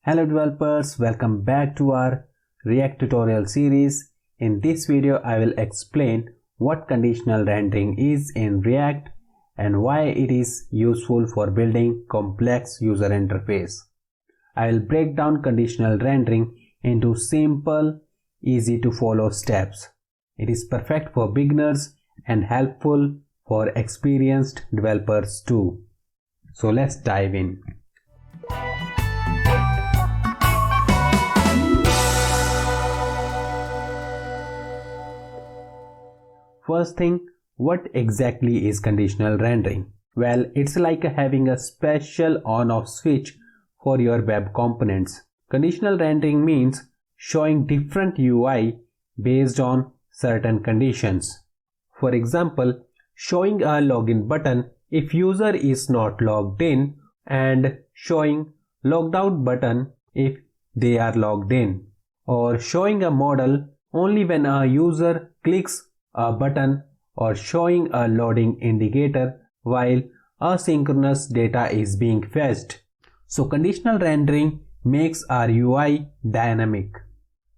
Hello developers, welcome back to our React tutorial series. In this video, I will explain what conditional rendering is in React and why it is useful for building complex user interface. I will break down conditional rendering into simple, easy to follow steps. It is perfect for beginners and helpful for experienced developers too. So let's dive in. First thing, what exactly is conditional rendering? Well, it's like having a special on-off switch for your web components. Conditional rendering means showing different UI based on certain conditions. For example, showing a login button if user is not logged in and showing logged out button if they are logged in, or showing a modal only when a user clicks a button, or showing a loading indicator while asynchronous data is being fetched. So conditional rendering makes our UI dynamic.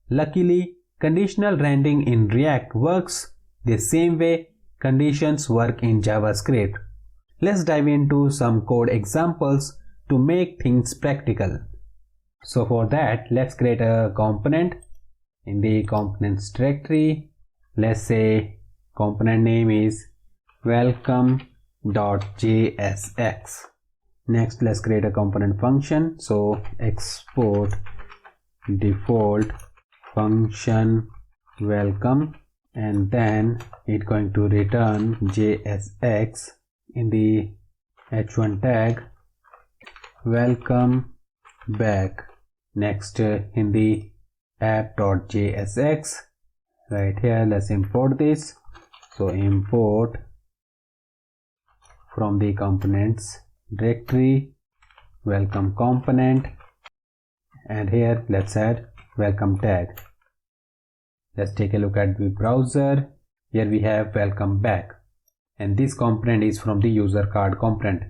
Luckily, conditional rendering in React works the same way conditions work in JavaScript. Let's dive into some code examples to make things practical. So for that, let's create a component. In the components directory, let's say component name is welcome.jsx. Next, let's create a component function. So export default function welcome, and then it's going to return JSX in the h1 tag welcome back. Next, in the app.jsx, right here, let's import this. So import from the components directory welcome component, and here let's add welcome tag. Let's take a look at the browser. Here we have welcome back, and this component is from the user card component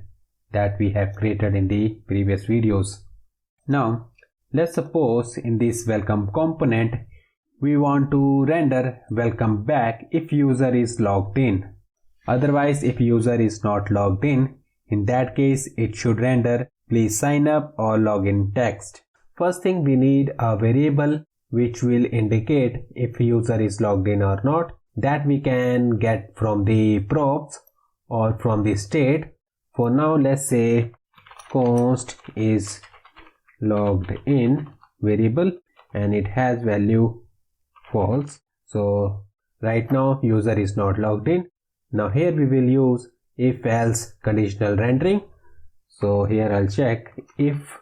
that we have created in the previous videos. Now let's suppose in this welcome component we want to render welcome back if user is logged in. Otherwise, if user is not logged in that case it should render please sign up or login text. First thing, we need a variable which will indicate if user is logged in or not. That we can get from the props or from the state. For now, let's say const is logged in variable and it has value false. So right now user is not logged in. Now here we will use if else conditional rendering. So here I'll check if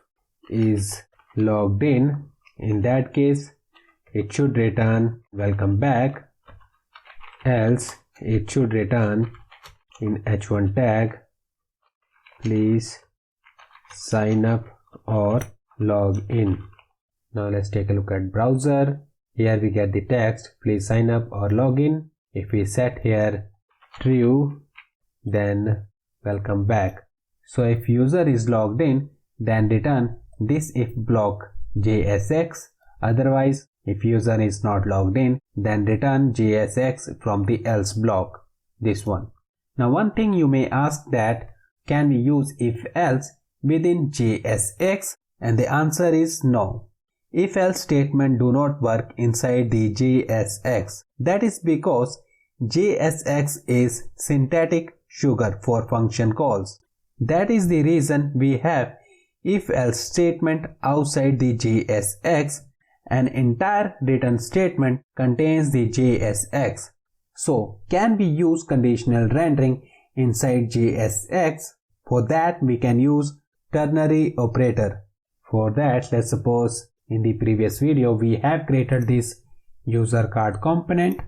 is logged in that case it should return welcome back, else it should return in h1 tag please sign up or log in. Now let's take a look at browser. Here we get the text please sign up or log in. If we set here true, then welcome back. So if user is logged in, then return this if block JSX. Otherwise, if user is not logged in, then return JSX from the else block, this one. Now one thing you may ask, that can we use if else within JSX? And the answer is no. If else statement do not work inside the JSX. That is because JSX is syntactic sugar for function calls. That is the reason we have if else statement outside the JSX. An entire return statement contains the JSX. So can we use conditional rendering inside JSX? For that we can use ternary operator. For that, let's suppose in the previous video we have created this user card component,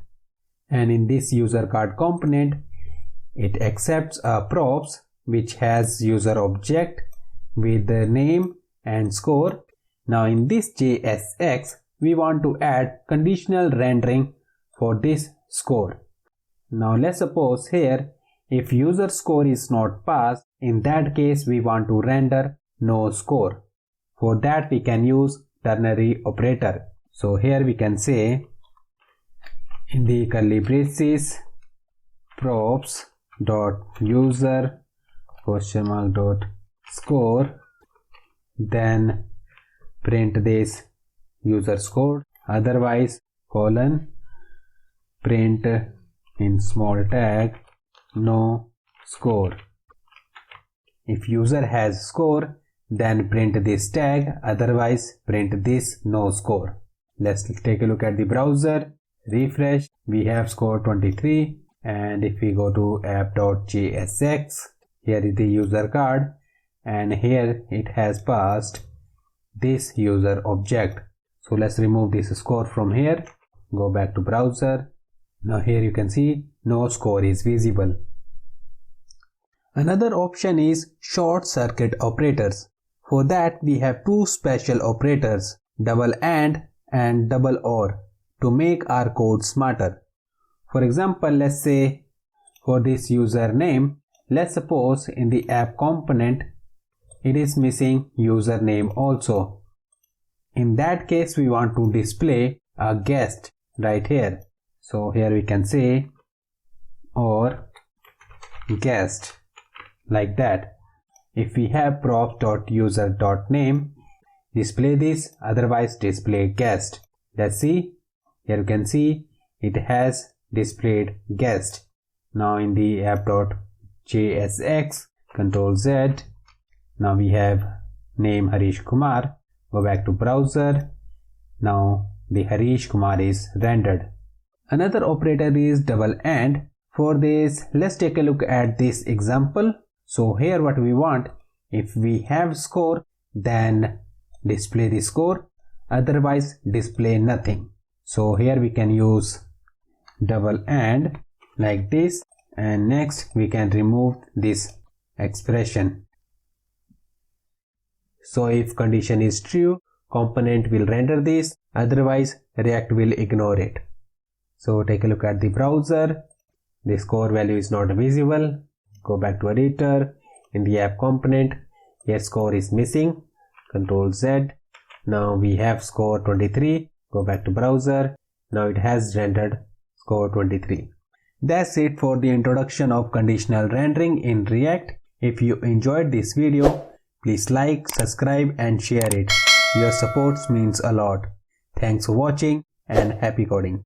and in this user card component it accepts a props which has user object with the name and score. Now in this JSX we want to add conditional rendering for this score. Now let's suppose here if user score is not passed, in that case we want to render no score. For that we can use ternary operator. So here we can say in the curly braces props dot user question mark dot score, then print this user score, otherwise colon print in small tag no score. If user has score, then print this tag, otherwise print this no score. Let's take a look at the browser, refresh, we have score 23, and if we go to app.jsx, here is the user card, and here it has passed this user object. So let's remove this score from here, go back to browser. Now here you can see no score is visible. Another option is short circuit operators. For that we have two special operators, double and double or, to make our code smarter. For example, let's say for this username, let's suppose in the app component it is missing username also. In that case we want to display a guest right here. So here we can say or guest like that. If we have props.user.name, display this, otherwise display guest. Let's see, here you can see it has displayed guest. Now in the app.jsx, Ctrl Z, now we have name Harish Kumar, go back to browser, now the Harish Kumar is rendered. Another operator is double and. For this, let's take a look at this example. So here what we want, if we have score, then display the score, otherwise display nothing. So here we can use double and like this, and next we can remove this expression. So if condition is true, component will render this, otherwise React will ignore it. So take a look at the browser, the score value is not visible. Go back to editor, in the app component, here score is missing, Ctrl Z, now we have score 23, go back to browser, now it has rendered score 23. That's it for the introduction of conditional rendering in React. If you enjoyed this video, please like, subscribe and share it. Your support means a lot. Thanks for watching and happy coding.